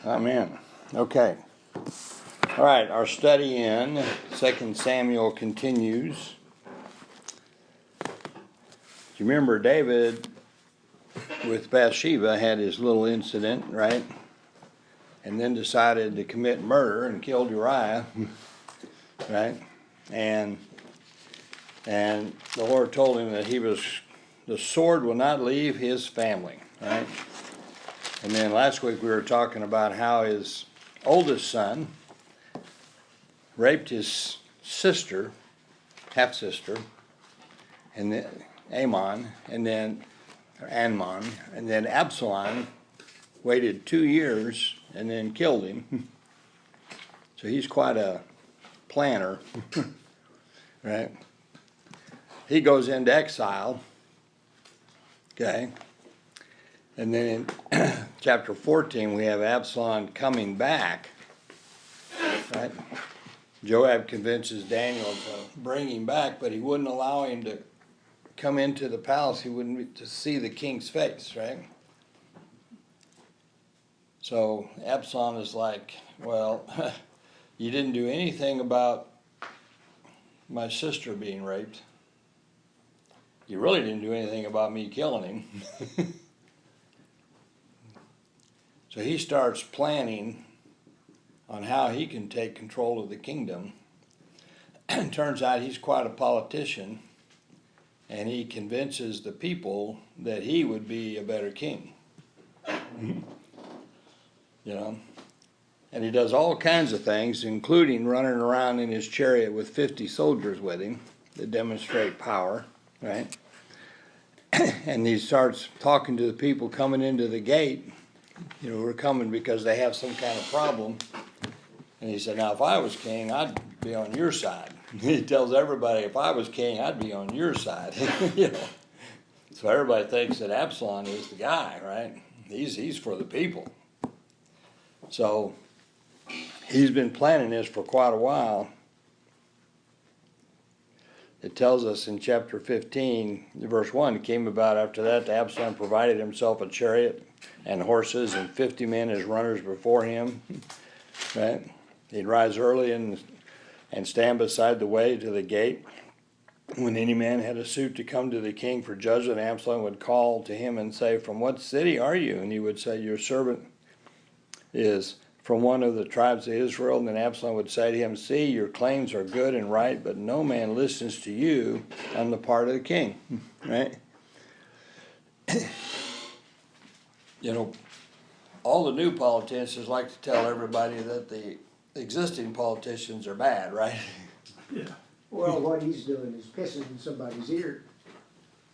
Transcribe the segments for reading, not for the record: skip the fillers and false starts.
Amen. Okay. All right, our study in 2 Samuel continues. You remember David with Bathsheba had his little incident, right? And then decided to commit murder and killed Uriah, right? And the Lord told him that the sword will not leave his family, right? And then last week we were talking about how his oldest son raped his sister, half-sister, and then Amon, and then Absalom waited 2 years and then killed him. So he's quite a planner, right? He goes into exile, okay? And then in chapter 14, we have Absalom coming back, right? Joab convinces Daniel to bring him back, but he wouldn't allow him to come into the palace. He wouldn't to see the king's face, right? So Absalom is like, well, you didn't do anything about my sister being raped. You really didn't do anything about me killing him. So he starts planning on how he can take control of the kingdom. And turns out he's quite a politician, and he convinces the people that he would be a better king. You know? And he does all kinds of things, including running around in his chariot with 50 soldiers with him that demonstrate power, right? And he starts talking to the people coming into the gate. You know, we're coming because they have some kind of problem. And he said, now, if I was king, I'd be on your side. He tells everybody, if I was king, I'd be on your side. You know? So everybody thinks that Absalom is the guy, right? He's for the people. So he's been planning this for quite a while. It tells us in chapter 15, verse 1, it came about after that, Absalom provided himself a chariot and horses and 50 men as runners before him. Right? He'd rise early and stand beside the way to the gate. When any man had a suit to come to the king for judgment, Absalom would call to him and say, from what city are you? And he would say, your servant is from one of the tribes of Israel. And then Absalom would say to him, see, your claims are good and right, but no man listens to you on the part of the king. Right? You know, all the new politicians like to tell everybody that the existing politicians are bad, right? Yeah. Well, what he's doing is pissing in somebody's ear.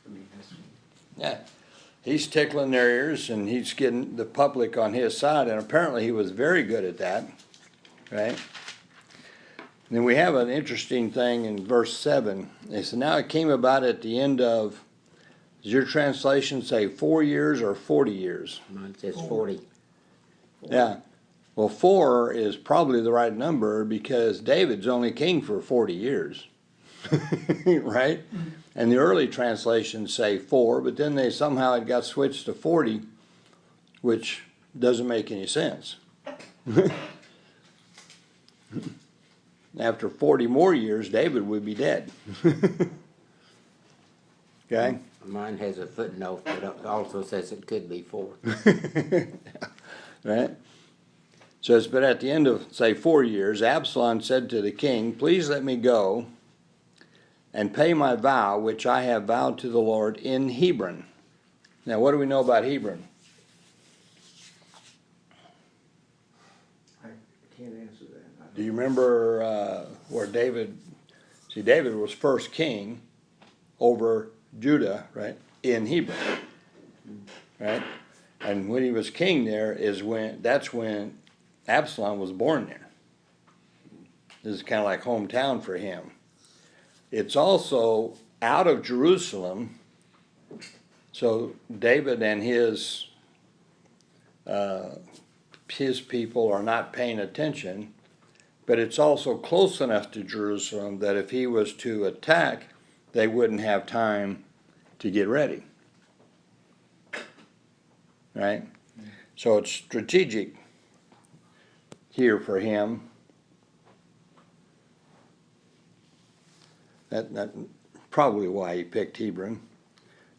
I mean, Yeah. He's tickling their ears, and he's getting the public on his side, and apparently he was very good at that, right? And then we have an interesting thing in verse 7. They said, now it came about at the end of, does your translation say 4 years or 40 years? Mine says 40. Yeah. Well, 4 is probably the right number because David's only king for 40 years, right? And the early translations say 4, but then they somehow it got switched to 40, which doesn't make any sense. After 40 more years, David would be dead. Okay? Mine has a footnote that also says it could be 4. Right? So it's been at the end of, say, 4 years, Absalom said to the king, please let me go and pay my vow, which I have vowed to the Lord in Hebron. Now, what do we know about Hebron? I can't answer that. Do you remember where David was first king over Judah, right, in Hebron, right? And when he was king there that's when Absalom was born there. This is kind of like hometown for him. It's also out of Jerusalem, so David and his people are not paying attention, but it's also close enough to Jerusalem that if he was to attack, they wouldn't have time to get ready. Right? So it's strategic here for him. That probably why he picked Hebron.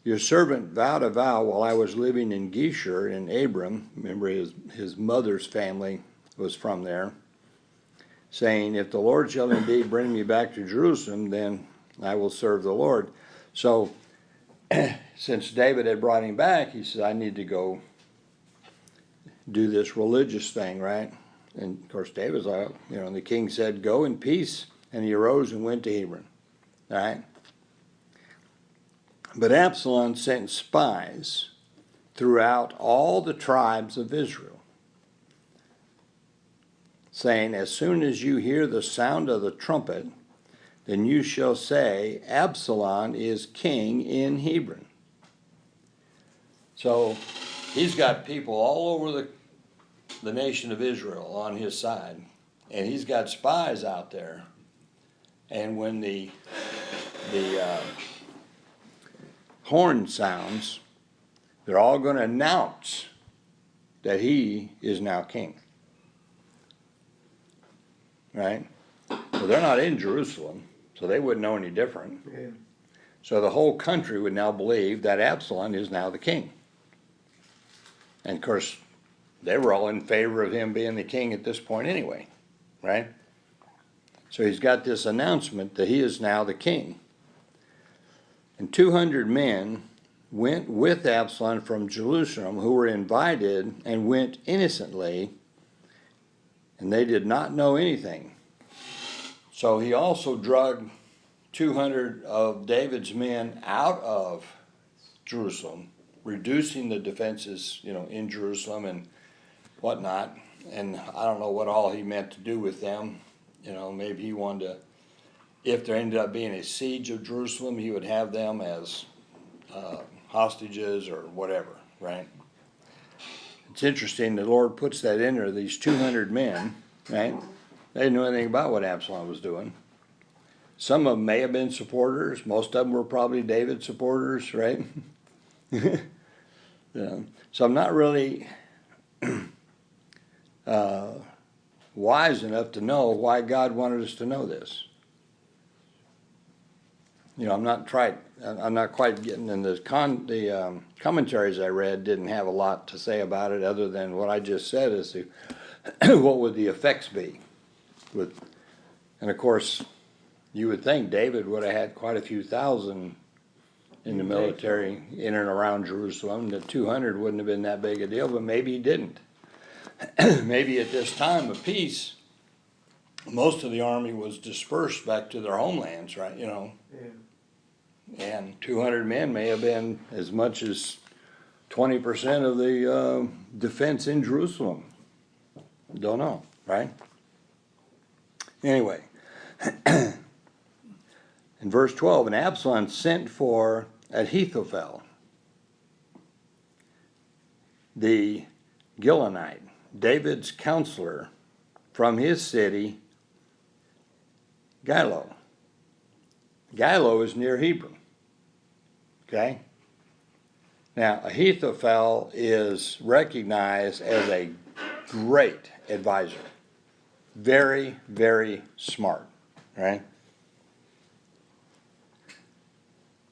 Your servant vowed a vow while I was living in Geshur in Abram. Remember, his mother's family was from there, saying, if the Lord shall indeed bring me back to Jerusalem, then I will serve the Lord. So, since David had brought him back, he said, I need to go do this religious thing, right? And of course, David's like, the king said, go in peace. And he arose and went to Hebron, all right? But Absalom sent spies throughout all the tribes of Israel, saying, as soon as you hear the sound of the trumpet, then you shall say, Absalom is king in Hebron. So he's got people all over the nation of Israel on his side, and he's got spies out there. And when the horn sounds, they're all going to announce that he is now king. Right? Well, they're not in Jerusalem, so they wouldn't know any different. Yeah. So the whole country would now believe that Absalom is now the king. And of course, they were all in favor of him being the king at this point anyway, right? So he's got this announcement that he is now the king. And 200 men went with Absalom from Jerusalem who were invited and went innocently, and they did not know anything. So he also drug 200 of David's men out of Jerusalem, reducing the defenses, in Jerusalem and whatnot. And I don't know what all he meant to do with them. Maybe he wanted to, if there ended up being a siege of Jerusalem, he would have them as hostages or whatever, right? It's interesting, the Lord puts that in there, these 200 men, right? They didn't know anything about what Absalom was doing. Some of them may have been supporters. Most of them were probably David supporters, right? Yeah. So I'm not really wise enough to know why God wanted us to know this. I'm not quite getting in the commentaries I read didn't have a lot to say about it other than what I just said as to what would the effects be. And of course, you would think David would have had quite a few thousand in the military in and around Jerusalem. The 200 wouldn't have been that big a deal, but maybe he didn't. Maybe at this time of peace, most of the army was dispersed back to their homelands, right? Yeah. And 200 men may have been as much as 20% of the defense in Jerusalem. Don't know, right? Anyway, in verse 12, and Absalom sent for Ahithophel, the Gilonite, David's counselor, from his city, Gilo. Gilo is near Hebron. Okay? Now, Ahithophel is recognized as a great advisor. Very, very smart, right?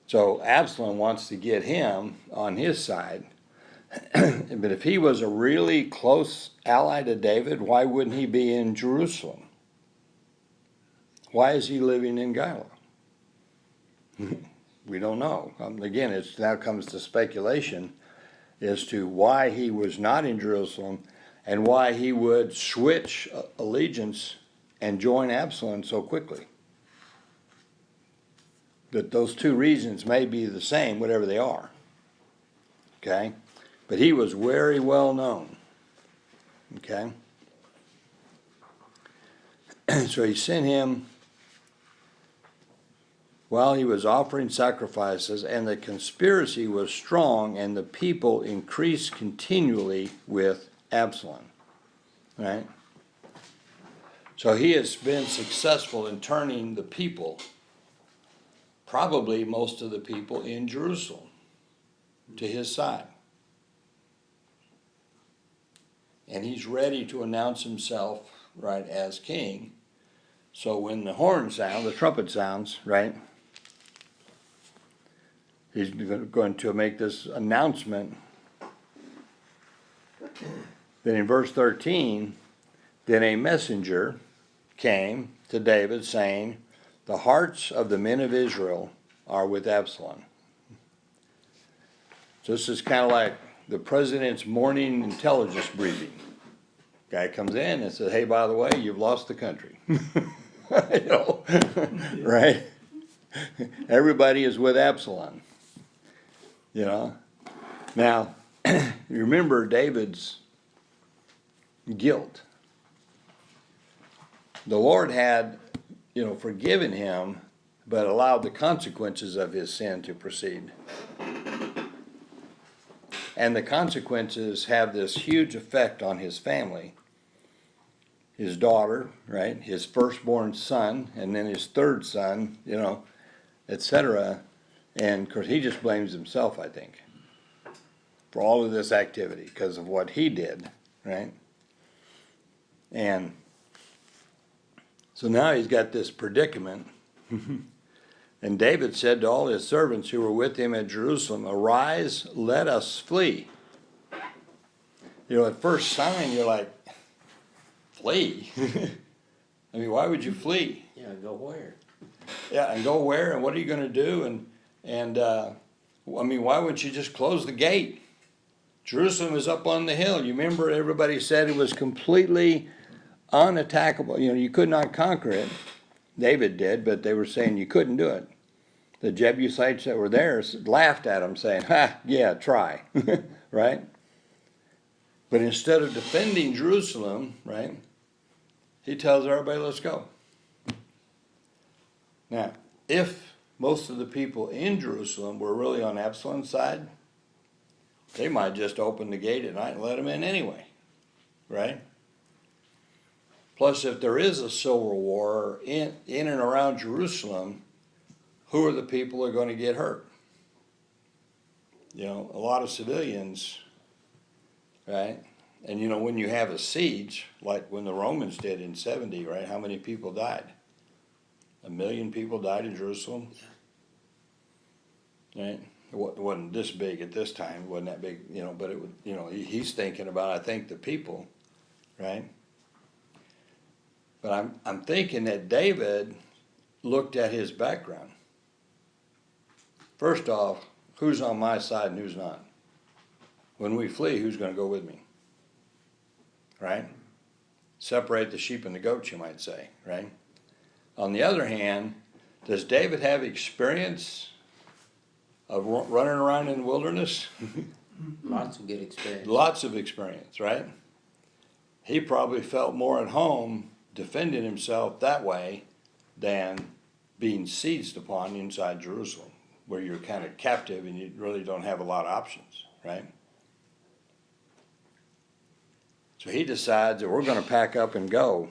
So Absalom wants to get him on his side. But if he was a really close ally to David, why wouldn't he be in Jerusalem? Why is he living in Gilo? We don't know. Again, it now comes to speculation as to why he was not in Jerusalem and why he would switch allegiance and join Absalom so quickly. But those two reasons may be the same, whatever they are. Okay? But he was very well known. Okay? So he sent him while he was offering sacrifices, and the conspiracy was strong, and the people increased continually with Absalom. Right? So he has been successful in turning the people, probably most of the people in Jerusalem, to his side. And he's ready to announce himself right, as king. So when the horn sound, the trumpet sounds, right, he's going to make this announcement. Then in verse 13, then a messenger came to David saying, the hearts of the men of Israel are with Absalom. So this is kind of like the president's morning intelligence briefing. Guy comes in and says, hey, by the way, you've lost the country. You know, right? Everybody is with Absalom. You know. Now, remember David's guilt. The Lord had, forgiven him, but allowed the consequences of his sin to proceed. And the consequences have this huge effect on his family. His daughter, right? His firstborn son, and then his third son, etc. And of course, he just blames himself, I think, for all of this activity because of what he did, right? And so now he's got this predicament. And David said to all his servants who were with him at Jerusalem, arise, let us flee. At first sign, you're like, flee? I mean, why would you flee? Yeah, go where? Yeah, and go where? And what are you going to do? And why wouldn't you just close the gate? Jerusalem is up on the hill. You remember everybody said it was completely unattackable. You could not conquer it. David did, but they were saying you couldn't do it. The Jebusites that were there laughed at him, saying, ha, yeah, try, right? But instead of defending Jerusalem, right, he tells everybody, let's go. Now, if most of the people in Jerusalem were really on Absalom's side, they might just open the gate at night and let him in anyway, right? Plus, if there is a civil war in and around Jerusalem, who are the people who are going to get hurt? A lot of civilians, right? And when you have a siege, like when the Romans did in 70, right? How many people died? 1 million people died in Jerusalem, right? It wasn't this big at this time. It wasn't that big, but it would, he's thinking about, I think, the people, right? But I'm thinking that David looked at his background. First off, who's on my side and who's not? When we flee, who's going to go with me? Right? Separate the sheep and the goats, you might say, right? On the other hand, does David have experience of running around in the wilderness? Lots of good experience. Lots of experience, right? He probably felt more at home defending himself that way than being seized upon inside Jerusalem, where you're kind of captive and you really don't have a lot of options, right? So he decides that we're going to pack up and go.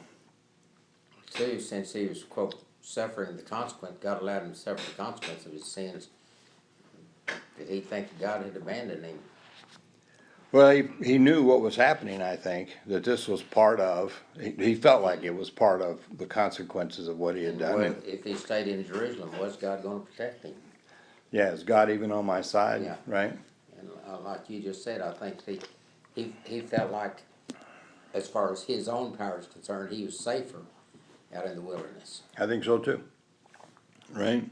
So since he was, quote, suffering the consequence, God allowed him to suffer the consequence of his sins, did he think God had abandoned him? Well, he knew what was happening, I think, that this was part of, he felt like it was part of the consequences of what he had done. Well, if he stayed in Jerusalem, was God going to protect him? Yeah, is God even on my side, Yeah. right? And like you just said, I think he felt like, as far as his own power is concerned, he was safer out in the wilderness. I think so too, right?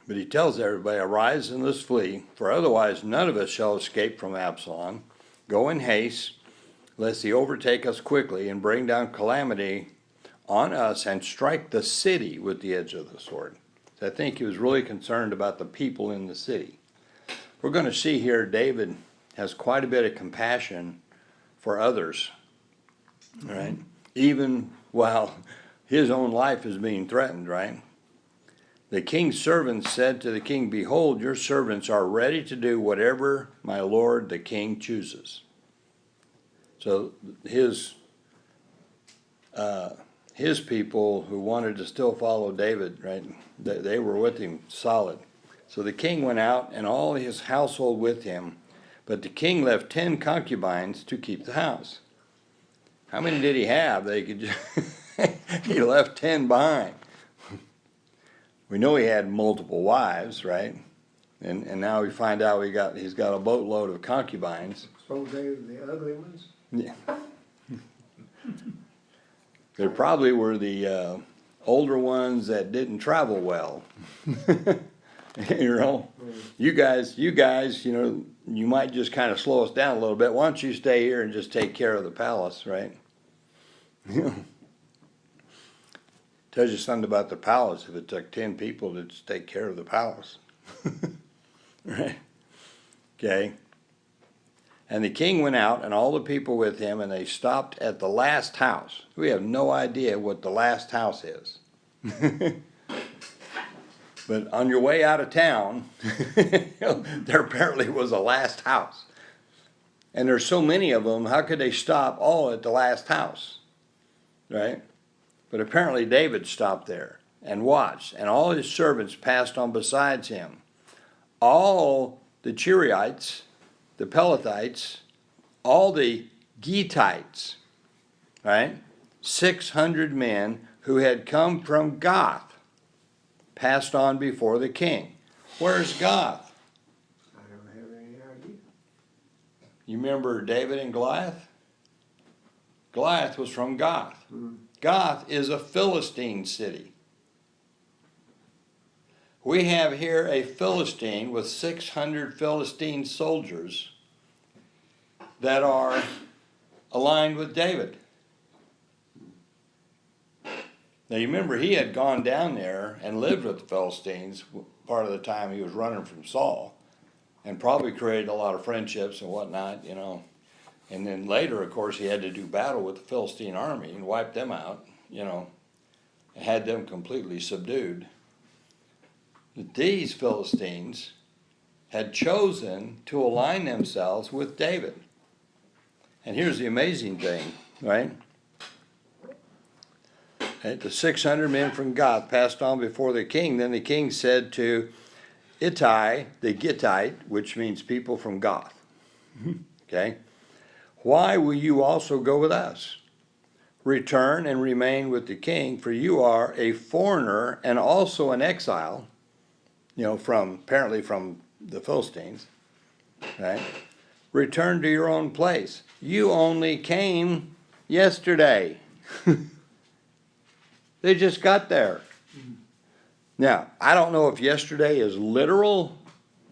But he tells everybody, arise and let's flee, for otherwise none of us shall escape from Absalom. Go in haste, lest he overtake us quickly and bring down calamity on us and strike the city with the edge of the sword. So I think he was really concerned about the people in the city. We're going to see here David has quite a bit of compassion for others, right? Even while his own life is being threatened, right? The king's servants said to the king, behold, your servants are ready to do whatever my lord the king chooses. So his people who wanted to still follow David, right, they were with him solid. So the king went out and all his household with him, but the king left 10 concubines to keep the house. How many did he have? They could just he left 10 behind. We know he had multiple wives, right? And now we find out he's got a boatload of concubines. Suppose they were the ugly ones? Yeah. There probably were the older ones that didn't travel well. You know, you guys, you know, you might just kind of slow us down a little bit. Why don't you stay here and just take care of the palace, right? Tells you something about the palace if it took 10 people to just take care of the palace. Right? Okay. And the king went out and all the people with him, and they stopped at the last house. We have no idea what the last house is. But on your way out of town, there apparently was a last house. And there's so many of them, how could they stop all at the last house? Right? But apparently David stopped there and watched, and all his servants passed on besides him. All the Cherethites, the Pelethites, all the Gittites, right? 600 men who had come from Gath passed on before the king. Where's Gath? I don't have any idea. You remember David and Goliath? Goliath was from Gath. Gath is a Philistine city. We have here a Philistine with 600 Philistine soldiers that are aligned with David. Now you remember he had gone down there and lived with the Philistines part of the time he was running from Saul, and probably created a lot of friendships and whatnot, you know. And then later, of course, he had to do battle with the Philistine army and wipe them out, you know, and had them completely subdued. But these Philistines had chosen to align themselves with David. And here's the amazing thing, right? The 600 men from Gath passed on before the king. Then the king said to Ittai, the Gittite, which means people from Gath, okay, why will you also go with us? Return and remain with the king, for you are a foreigner and also an exile, you know, apparently from the Philistines, right? Return to your own place. You only came yesterday. They just got there. Now, I don't know if yesterday is literal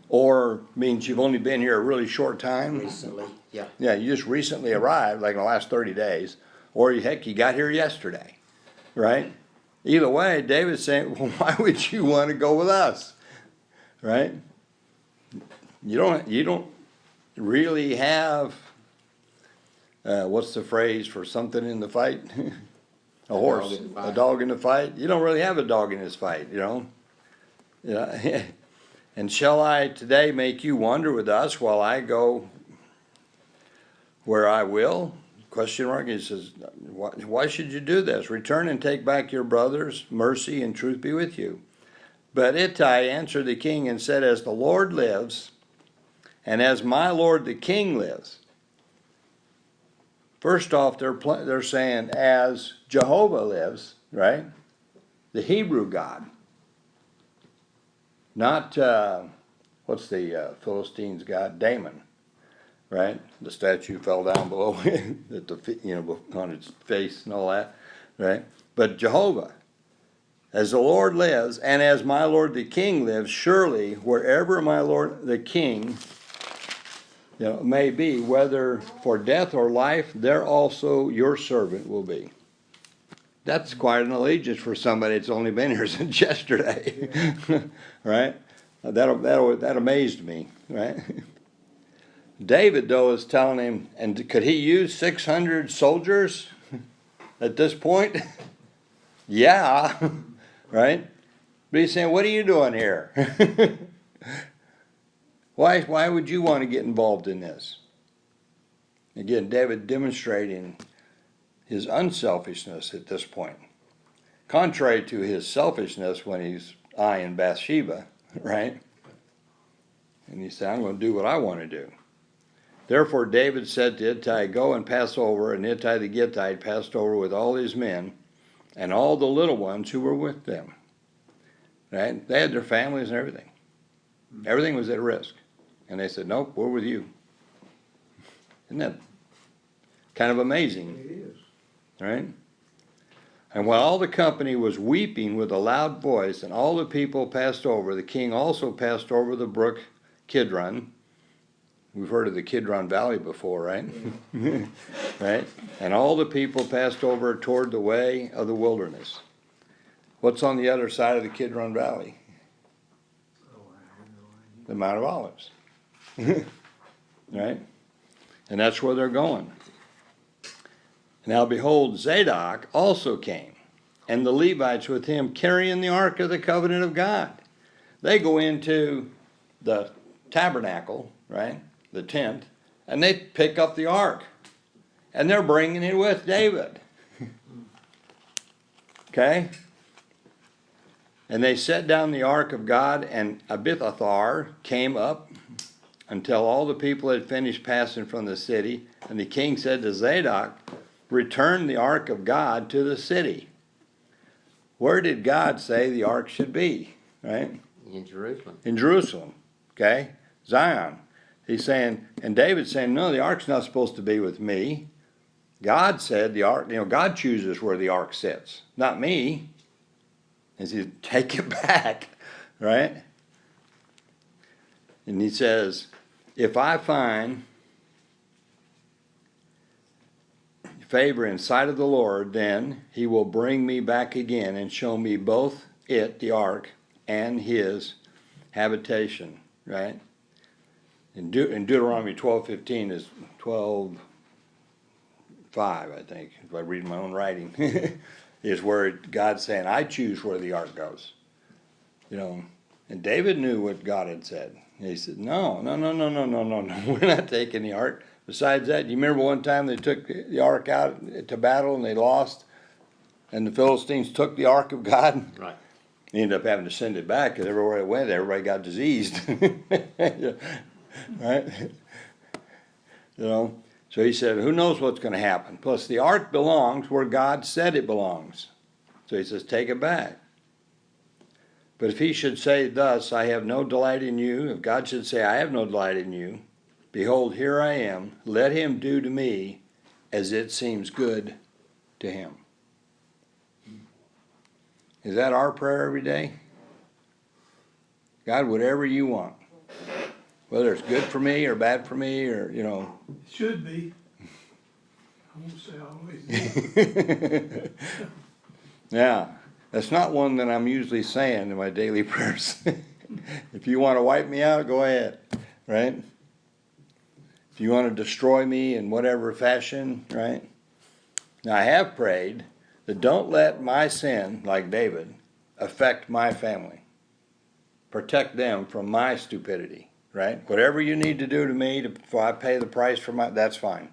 or means you've only been here a really short time. Recently, yeah. Yeah, you just recently arrived, like in the last 30 days. Or, heck, you got here yesterday, right? Either way, David's saying, well, why would you want to go with us, right? You don't really have, what's the phrase for something in the fight? A horse, a dog in the fight. You don't really have a dog in this fight, you know. Yeah. And shall I today make you wander with us while I go where I will? Question mark. He says, why should you do this? Return and take back your brothers. Mercy and truth be with you. But Ittai answered the king and said, as the Lord lives, and as my lord the king lives. First off, they're saying, as Jehovah lives, right? The Hebrew God. Not, what's the Philistines' god? Damon, right? The statue fell down below at the, you know, on its face and all that, right? But Jehovah, as the Lord lives, and as my Lord the King lives, surely wherever my Lord the King, you know, may be, whether for death or life, there also your servant will be. That's quite an allegiance for somebody that's only been here since yesterday, right? That amazed me, right? David, though, is telling him, and could he use 600 soldiers at this point? Yeah, right? But he's saying, what are you doing here? Why would you want to get involved in this? Again, David demonstrating his unselfishness at this point. Contrary to his selfishness when he's eyeing Bathsheba, right? And he said, I'm going to do what I want to do. Therefore David said to Ittai, go and pass over, and Ittai the Gittite passed over with all his men and all the little ones who were with them. Right? They had their families and everything. Everything was at risk. And they said, nope, we're with you. Isn't that kind of amazing? It is. Right? And while all the company was weeping with a loud voice, and all the people passed over, the king also passed over the brook Kidron. We've heard of the Kidron Valley before, right? Yeah. Right? And all the people passed over toward the way of the wilderness. What's on the other side of the Kidron Valley? Oh, I have no idea. The Mount of Olives. Right? And that's where they're going. Now behold, Zadok also came, and the Levites with him carrying the ark of the covenant of God. They go into the tabernacle, right, the tent, and they pick up the ark. And they're bringing it with David. Okay? And they set down the ark of God, and Abithophar came up until all the people had finished passing from the city. And the king said to Zadok, return the ark of God to the city. Where did God say the ark should be? Right? In Jerusalem. In Jerusalem. Okay? Zion. He's saying, and David's saying, no, the ark's not supposed to be with me. God said the ark, God chooses where the ark sits, not me. And he says, take it back. Right? And he says, if I find favor in sight of the Lord, then he will bring me back again and show me both it, the ark, and his habitation. Right? In Deuteronomy 12:15 is 12:5, I think, if I read my own writing, is where God's saying, I choose where the ark goes. And David knew what God had said. And he said, no, we're not taking the ark. Besides that, you remember one time they took the ark out to battle and they lost, and the Philistines took the ark of God? Right. They ended up having to send it back because everywhere it went, everybody got diseased. Right? So he said, who knows what's going to happen? Plus, the ark belongs where God said it belongs. So he says, take it back. But if he should say thus, I have no delight in you, if God should say, I have no delight in you, behold, here I am, let him do to me as it seems good to him. Is that our prayer every day? God, whatever you want. Whether it's good for me or bad for me or, It should be. I won't say always. Yeah, that's not one that I'm usually saying in my daily prayers. If you want to wipe me out, go ahead, right? If you want to destroy me in whatever fashion, right? Now, I have prayed that don't let my sin, like David, affect my family. Protect them from my stupidity, right? Whatever you need to do to me, if I pay the price for that's fine.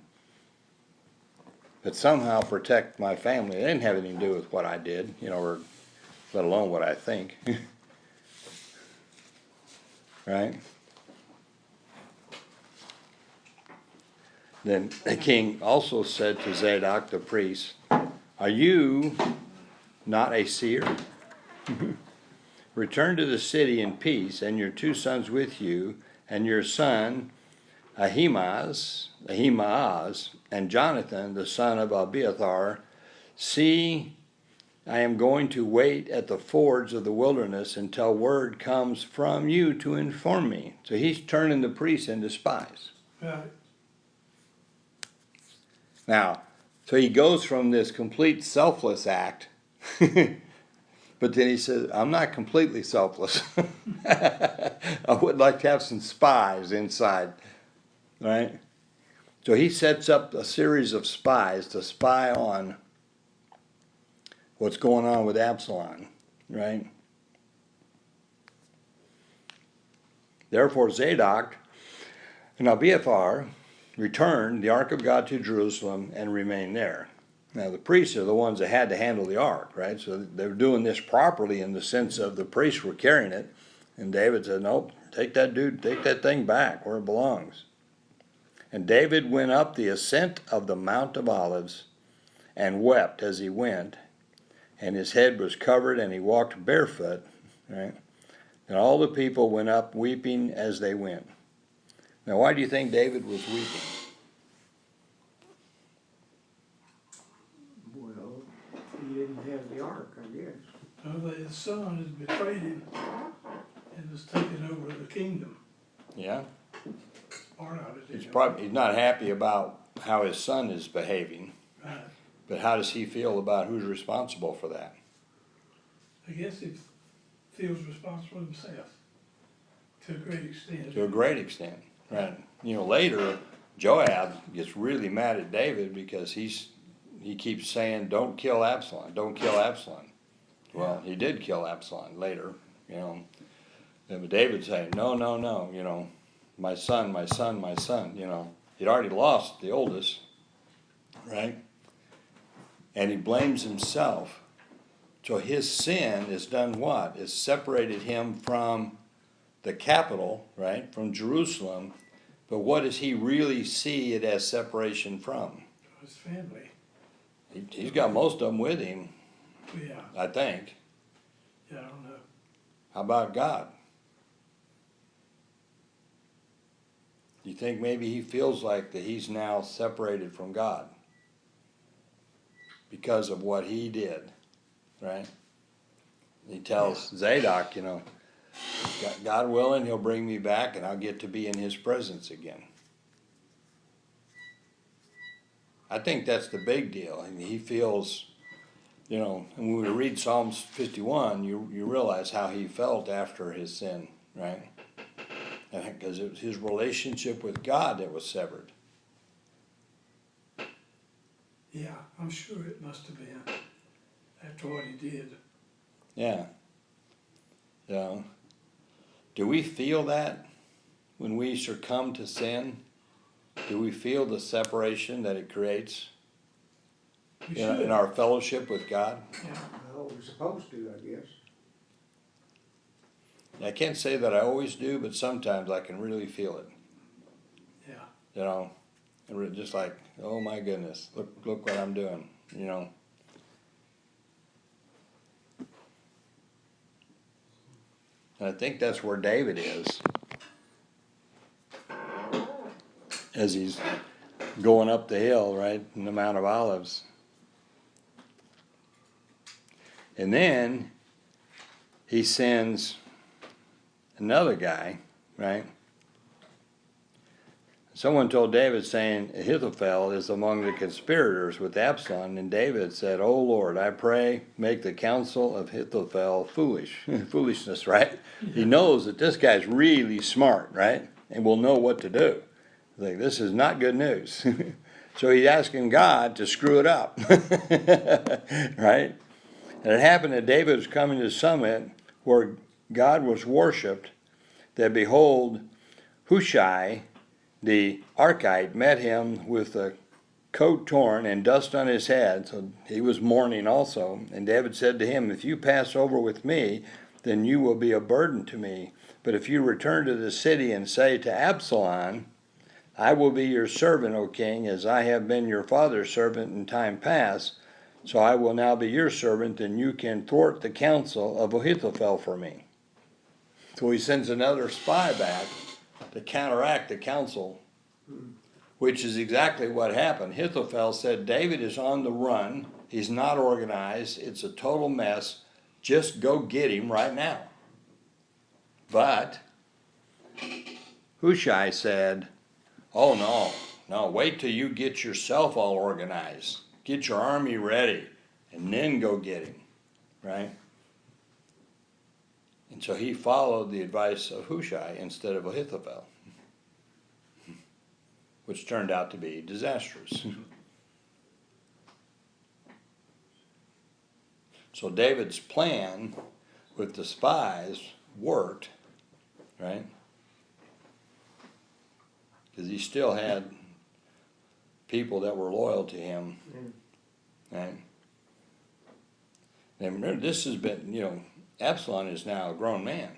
But somehow protect my family. It didn't have anything to do with what I did, or let alone what I think. Right? Then the king also said to Zadok the priest, are you not a seer? Return to the city in peace, and your 2 sons with you, and your son Ahimaaz, and Jonathan, the son of Abiathar. See, I am going to wait at the fords of the wilderness until word comes from you to inform me. So he's turning the priests into spies. Right. Now, so he goes from this complete selfless act, but then he says, I'm not completely selfless. I would like to have some spies inside, right? So he sets up a series of spies to spy on what's going on with Absalom, right? Therefore Zadok and Abiathar returned the ark of God to Jerusalem and remained there. Now the priests are the ones that had to handle the ark, right? So they were doing this properly in the sense of the priests were carrying it. And David said, nope, take that thing back where it belongs. And David went up the ascent of the Mount of Olives, and wept as he went, and his head was covered, and he walked barefoot, right? And all the people went up weeping as they went. Now, why do you think David was weeping? Well, he didn't have the ark, I guess. Well, his son has betrayed him and has taken over the kingdom. Yeah, Part of it. he's not happy about how his son is behaving, Right. but how does he feel about who's responsible for that? I guess he feels responsible himself to a great extent. To a great extent, right? You know, later Joab gets really mad at David because he keeps saying, "Don't kill Absalom, don't kill Absalom." Well, he did kill Absalom later, you know. But David's saying, "No, no, no, you know, my son, my son, my son." You know, he'd already lost the oldest, right? And he blames himself. So his sin has done what? It's separated him from the capital, right, from Jerusalem. But what does he really see it as separation from? His family. He's got most of them with him, Yeah, I think. yeah, I don't know. How about God? Do you think maybe he feels like that he's now separated from God because of what he did, right? He tells Zadok, you know, God willing, he'll bring me back and I'll get to be in his presence again. I think that's the big deal. I mean, he feels, you know, and when we read Psalms 51, you realize how he felt after his sin, right? Because it was his relationship with God that was severed. Yeah, I'm sure it must have been after what he did. Yeah. So, do we feel that when we succumb to sin? Do we feel the separation that it creates We should. in our fellowship with God? Yeah, Well, we're supposed to, I guess. I can't say that I always do, but sometimes I can really feel it. yeah. You know, and just like, oh my goodness, look what I'm doing. You know. And I think that's where David is as he's going up the hill, right, in the Mount of Olives. And then he sends another guy, right? Someone told David, saying, Ahithophel is among the conspirators with Absalom. And David said, "O Lord, I pray, make the counsel of Ahithophel foolishness," right? He knows that this guy's really smart, right? And will know what to do. Like, this is not good news. So he's asking God to screw it up, right? And it happened that David was coming to the summit where God was worshipped, that behold, Hushai, the Archite, met him with a coat torn and dust on his head, so he was mourning also. And David said to him, "If you pass over with me, then you will be a burden to me. But if you return to the city and say to Absalom, I will be your servant, O king, as I have been your father's servant in time past, so I will now be your servant, and you can thwart the counsel of Ahithophel for me." So he sends another spy back to counteract the counsel, which is exactly what happened. Ahithophel said, David is on the run. He's not organized. It's a total mess. Just go get him right now. But Hushai said, "Oh, no, wait till you get yourself all organized. Get your army ready, and then go get him," right? And so he followed the advice of Hushai instead of Ahithophel, which turned out to be disastrous. So David's plan with the spies worked, right? Because he still had people that were loyal to him, right? And remember, this has been, you know, Absalom is now a grown man.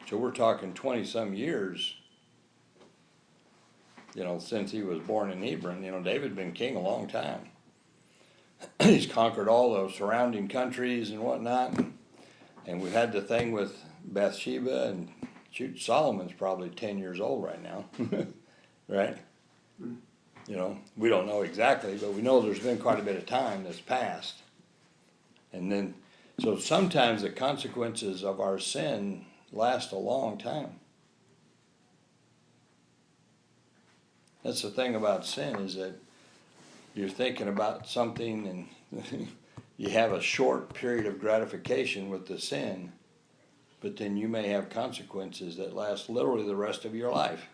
So we're talking 20-some years you know, since he was born in Hebron. You know, David's been king a long time. He's conquered all those surrounding countries and whatnot. And we've had the thing with Bathsheba, and shoot, Solomon's probably 10 years old right now, right? You know, we don't know exactly, but we know there's been quite a bit of time that's passed. And then, so sometimes the consequences of our sin last a long time. That's the thing about sin, is that you're thinking about something and you have a short period of gratification with the sin, but then you may have consequences that last literally the rest of your life.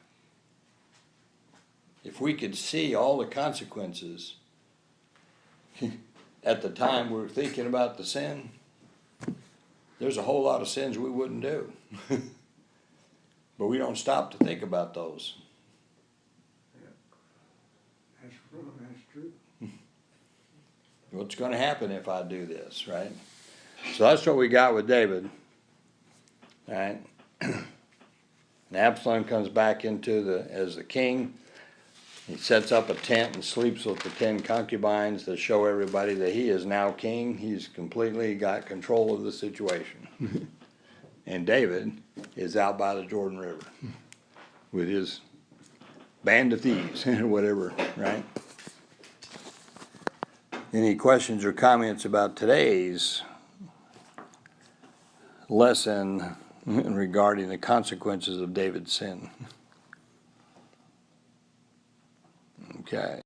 If we could see all the consequences at the time we're thinking about the sin, there's a whole lot of sins we wouldn't do. But we don't stop to think about those. That's true. What's going to happen if I do this, right? So that's what we got with David. All right. And Absalom comes back as the king. He sets up a tent and sleeps with the 10 concubines to show everybody that he is now king. He's completely got control of the situation. And David is out by the Jordan River with his band of thieves or whatever, right? Any questions or comments about today's lesson regarding the consequences of David's sin? Okay.